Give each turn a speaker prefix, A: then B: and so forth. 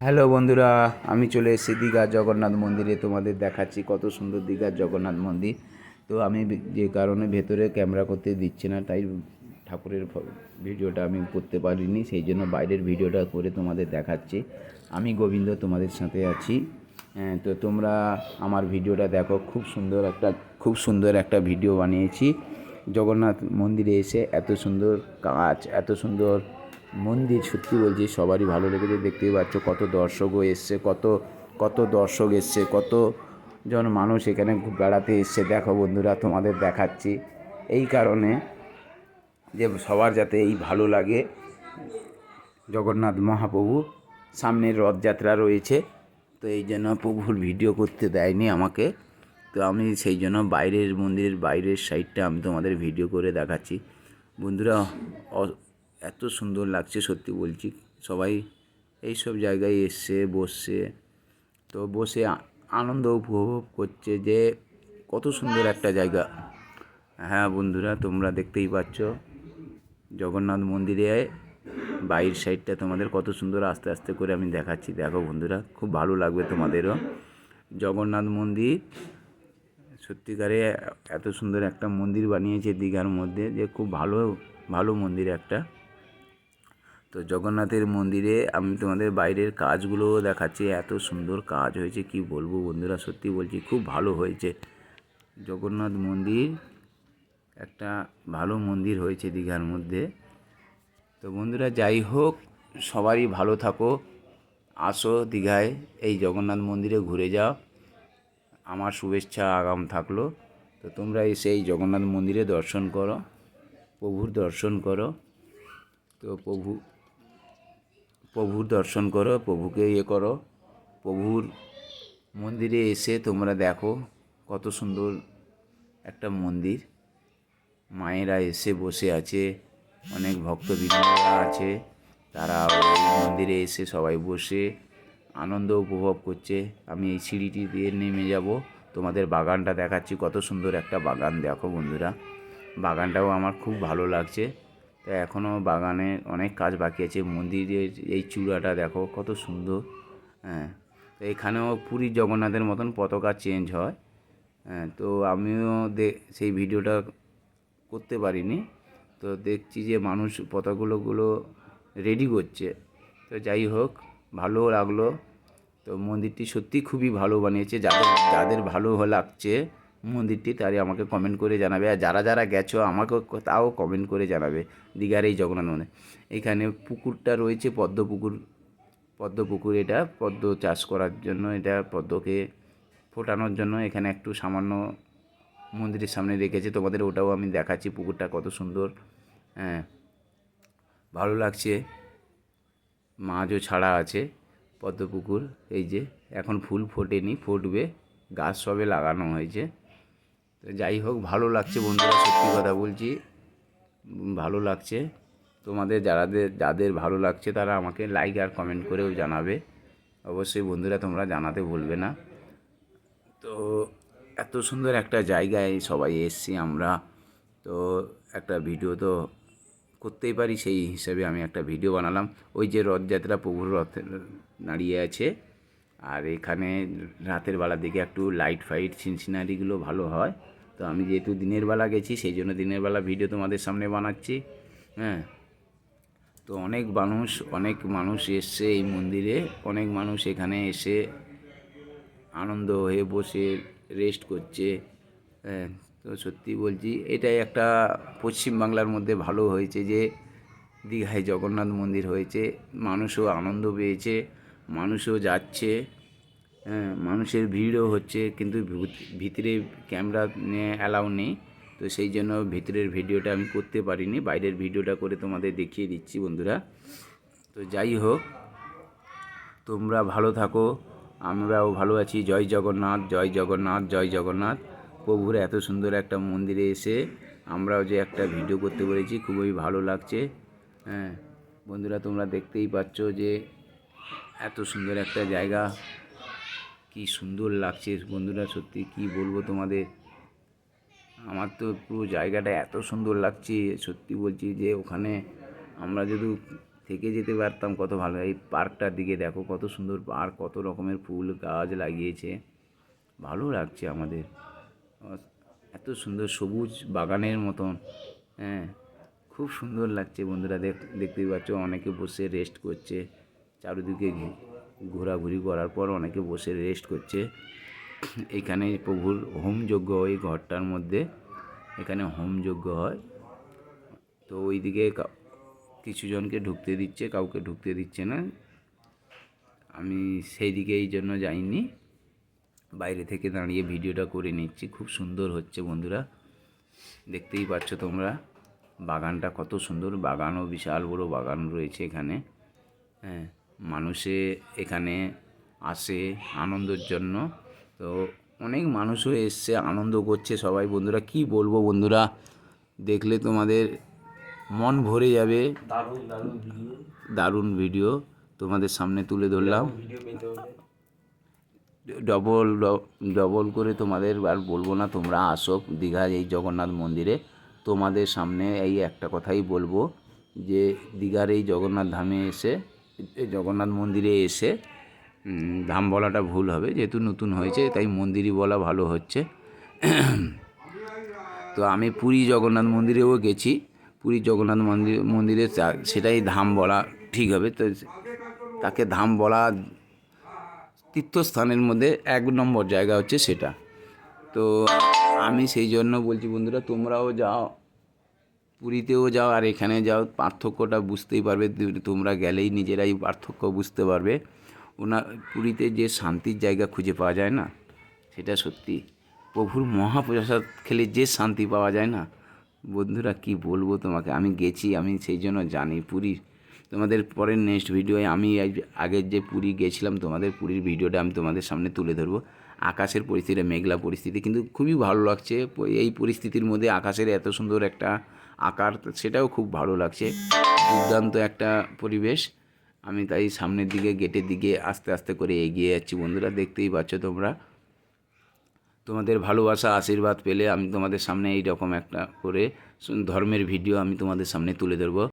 A: Hello বন্ধুরা, আমি চলে এসেছি দীঘার জগন্নাথ মন্দিরে। তোমাদের দেখাচ্ছি কত সুন্দর দীঘার জগন্নাথ মন্দির। তো আমি যে কারণে ভেতরে ক্যামেরা করতে দিচ্ছে না, তাই ঠাকুরের ভিডিওটা আমি করতে পারিনি, সেই জন্য বাইরের ভিডিওটা করে তোমাদের দেখাচ্ছি। আমি গোবিন্দ তোমাদের সাথে আছি। তো তোমরা আমার ভিডিওটা দেখো, খুব সুন্দর একটা ভিডিও বানিয়েছি। জগন্নাথ মন্দিরে এসে এত সুন্দর কাজ, এত সুন্দর মন্দির, সত্যি বলছি সবারই ভালো লেগেছে। দেখতেই পাচ্ছ কত দর্শকও এসছে, কত দর্শক এসছে, কতজন মানুষ এখানে বেড়াতে এসছে। দেখো বন্ধুরা, তোমাদের দেখাচ্ছি এই কারণে যে সবার যাতে এই ভালো লাগে। জগন্নাথ মহাপ্রভু সামনের রথযাত্রা রয়েছে, তো এই জন্য প্রভুর ভিডিও করতে দেয়নি আমাকে। তো আমি সেই জন্য মন্দিরের বাইরের সাইডটা আমি তোমাদের ভিডিও করে দেখাচ্ছি। বন্ধুরা, এত সুন্দর লাগছে, সত্যি বলছি। সবাই এই সব জায়গায় এসছে, বসছে, তো বসে আনন্দ উপভোগ করছে যে কত সুন্দর একটা জায়গা। হ্যাঁ বন্ধুরা, তোমরা দেখতেই পাচ্ছ জগন্নাথ মন্দিরে বাইরের সাইডটা তোমাদের কত সুন্দর আস্তে আস্তে করে আমি দেখাচ্ছি। দেখো বন্ধুরা, খুব ভালো লাগবে তোমাদেরও। জগন্নাথ মন্দির সত্যিকারে এত সুন্দর একটা মন্দির বানিয়েছে দীঘার মধ্যে, যে খুব ভালো মন্দির একটা। তো জগন্নাথের মন্দিরে আমি তোমাদের বাইরের কাজগুলোও দেখাচ্ছি। এত সুন্দর কাজ হয়েছে, কি বলবো বন্ধুরা, সত্যি বলছি খুব ভালো হয়েছে। জগন্নাথ মন্দির একটা ভালো মন্দির হয়েছে দীঘার মধ্যে। তো বন্ধুরা, যাই হোক, সবারই ভালো থাকো, আসো দীঘায়, এই জগন্নাথ মন্দিরে ঘুরে যাও, আমার শুভেচ্ছা আগাম থাকলো। তো তোমরা এসে এই জগন্নাথ মন্দিরে দর্শন করো, প্রভুর দর্শন করো। তো প্রভুর দর্শন করো, প্রভুকে করো। প্রভুর মন্দিরে এসে তোমরা দেখো কত সুন্দর একটা মন্দির। মায়েরা এসে বসে আছে, অনেক ভক্তবৃন্দরা আছে, তারা ওই মন্দিরে এসে সবাই বসে আনন্দ উপভোগ করছে। আমি এই সিঁড়িটি দিয়ে নেমে যাব, তোমাদের বাগানটা দেখাচ্ছি। কত সুন্দর একটা বাগান, দেখো বন্ধুরা, বাগানটাও আমার খুব ভালো লাগছে। তো এখনও বাগানে অনেক কাজ বাকি আছে। মন্দিরের এই চূড়াটা দেখো কত সুন্দর। হ্যাঁ, তো এখানেও পুরীর জগন্নাথের মতন পতাকা চেঞ্জ হয়। হ্যাঁ, তো আমিও সেই ভিডিওটা করতে পারিনি। তো দেখছি যে মানুষ পতাকাগুলো রেডি করছে। তো যাই হোক, ভালো লাগলো। তো মন্দিরটি সত্যি খুবই ভালো বানিয়েছে। যাদের ভালো লাগছে মন্দিরটি, তারই আমাকে কমেন্ট করে জানাবে। আর যারা গেছো আমাকেও তাও কমেন্ট করে জানাবে। দীঘার এই জগন্নাথ মন্দির, এখানে পুকুরটা রয়েছে, পদ্ম পুকুর। এটা পদ্ম চাষ করার জন্য, এটা পদ্মকে ফোটানোর জন্য এখানে একটু সামান্য মন্দিরের সামনে রেখেছে। তোমাদের ওটাও আমি দেখাচ্ছি, পুকুরটা কত সুন্দর। হ্যাঁ, ভালো লাগছে। মাছও ছাড়া আছে পদ্মপুকুর। এই যে এখন ফুল ফোটেনি, ফুটবে, গাছ সবে লাগানো হয়েছে। তো যাই হোক, ভালো লাগছে বন্ধুরা, সত্যি কথা বলছি, ভালো লাগছে। তোমাদের যাদের ভালো লাগছে তারা আমাকে লাইক আর কমেন্ট করেও জানাবে। অবশ্যই বন্ধুরা, তোমরা জানাতে ভুলবে না। তো এত সুন্দর একটা জায়গায় সবাই এসছি আমরা, তো একটা ভিডিও তো করতেই পারি, সেই হিসাবে আমি একটা ভিডিও বানালাম। ওই যে রথযাত্রা, প্রভুর রথ দাঁড়িয়ে আছে, আর এখানে রাতের বেলার দিকে একটু লাইট ফাইট সিনারিগুলো ভালো হয়। তো আমি যেহেতু দিনের বেলা গেছি, সেই জন্য দিনের বেলা ভিডিও তোমাদের সামনে বানাচ্ছি। হ্যাঁ, তো অনেক মানুষ এসছে এই মন্দিরে, অনেক মানুষ এখানে এসে আনন্দ হয়ে বসে রেস্ট করছে। হ্যাঁ, তো সত্যি বলছি, এটাই একটা পশ্চিমবাংলার মধ্যে ভালো হয়েছে যে দীঘায় জগন্নাথ মন্দির হয়েছে। মানুষও আনন্দ পেয়েছে, মানুষও যাচ্ছে। হ্যাঁ, মানুষের ভিড়ও হচ্ছে, কিন্তু ভিতরে ক্যামেরা নিয়ে অ্যালাউ নেই। তো সেই জন্য ভিতরের ভিডিওটা আমি করতে পারিনি, বাইরের ভিডিওটা করে তোমাদের দেখিয়ে দিচ্ছি বন্ধুরা। তো যাই হোক, তোমরা ভালো থাকো, আমরাও ভালো আছি। জয় জগন্নাথ, জয় জগন্নাথ, জয় জগন্নাথ। প্রভুর এত সুন্দর একটা মন্দিরে এসে আমরাও যে একটা ভিডিও করতে পেরেছি, খুবই ভালো লাগছে। হ্যাঁ বন্ধুরা, তোমরা দেখতেই পাচ্ছ যে এত সুন্দর একটা জায়গা, কি সুন্দর লাগছে বন্ধুরা, সত্যি কি বলবো তোমাদের। আমার তো পুরো জায়গাটা এত সুন্দর লাগছে, সত্যি বলছি, যে ওখানে আমরা যদি থেকে যেতে পারতাম কত ভালো। এই পার্কটার দিকে দেখো কত সুন্দর পার্ক, কত রকমের ফুল গাছ লাগিয়েছে, ভালো লাগছে আমাদের। এত সুন্দর সবুজ বাগানের মতন, হ্যাঁ খুব সুন্দর লাগছে বন্ধুরা। দেখতেই পাচ্ছ অনেকে বসে রেস্ট করছে, চারিদিকে ঘোরাঘুরি করার পর অনেকে বসে রেস্ট করছে। এখানে প্রভুর হোমযজ্ঞ, ওই ঘরটার মধ্যে এখানে হোমযজ্ঞ হয়। তো ওইদিকে কিছু জনকে ঢুকতে দিচ্ছে, কাউকে ঢুকতে দিচ্ছে না। আমি সেই দিকে এই জন্য যাইনি, বাইরে থেকে দাঁড়িয়ে ভিডিওটা করে নিচ্ছি। খুব সুন্দর হচ্ছে বন্ধুরা, দেখতেই পাচ্ছ তোমরা বাগানটা কত সুন্দর। বাগানও বিশাল বড় বাগান রয়েছে এখানে, হ্যাঁ মানুষে এখানে আসে আনন্দের জন্য। তো অনেক মানুষও এসছে, আনন্দ করছে সবাই বন্ধুরা। কি বলবো বন্ধুরা, দেখলে তোমাদের মন ভরে যাবে। দারুণ ভিডিও তোমাদের সামনে তুলে ধরলাম। ডবল করে তোমাদের আর বলবো না, তোমরা আসো দীঘা এই জগন্নাথ মন্দিরে। তোমাদের সামনে এই একটা কথাই বলবো যে দীঘার এই জগন্নাথ ধামে এসে, জগন্নাথ মন্দিরে এসে, ধাম বলাটা ভুল হবে যেহেতু নতুন হয়েছে, তাই মন্দিরই বলা ভালো হচ্ছে। তো আমি পুরী জগন্নাথ মন্দিরেও গেছি, পুরী জগন্নাথ মন্দিরে সেটাই ধাম বলা ঠিক হবে। তো তাকে ধাম বলা, তীর্থস্থানের মধ্যে 1 নম্বর জায়গা হচ্ছে সেটা। তো আমি সেই জন্য বলছি বন্ধুরা, তোমরাও যাও, পুরীতেও যাও আর এখানে যাও, পার্থক্যটা বুঝতেই পারবে। তোমরা গেলেই নিজেরাই পার্থক্য বুঝতে পারবে। পুরীতে যে শান্তির জায়গা খুঁজে পাওয়া যায় না, সেটা সত্যি। প্রভুর মহাপ্রসাদ খেলে যে শান্তি পাওয়া যায় না বন্ধুরা, কি বলবো তোমাকে। আমি গেছি, আমি সেই জন্য জানি পুরীর। তোমাদের পরের নেক্সট ভিডিওয়ে আমি আগের যে পুরী গেছিলাম, তোমাদের পুরীর ভিডিওটা আমি তোমাদের সামনে তুলে ধরবো। আকাশের পরিস্থিতি, মেঘলা পরিস্থিতি, কিন্তু খুবই ভালো লাগছে এই পরিস্থিতির মধ্যে। আকাশের এত সুন্দর একটা আকার, সেটাও খুব ভালো লাগছে। দুর্দান্ত একটা পরিবেশ। আমি তাই সামনের দিকে, গেটের দিকে আস্তে আস্তে করে এগিয়ে যাচ্ছি বন্ধুরা। দেখতেই পাচ্ছ তোমরা। তোমাদের ভালোবাসা আশীর্বাদ পেলে আমি তোমাদের সামনে এই রকম একটা করে ধর্মের ভিডিও আমি তোমাদের সামনে তুলে ধরবো।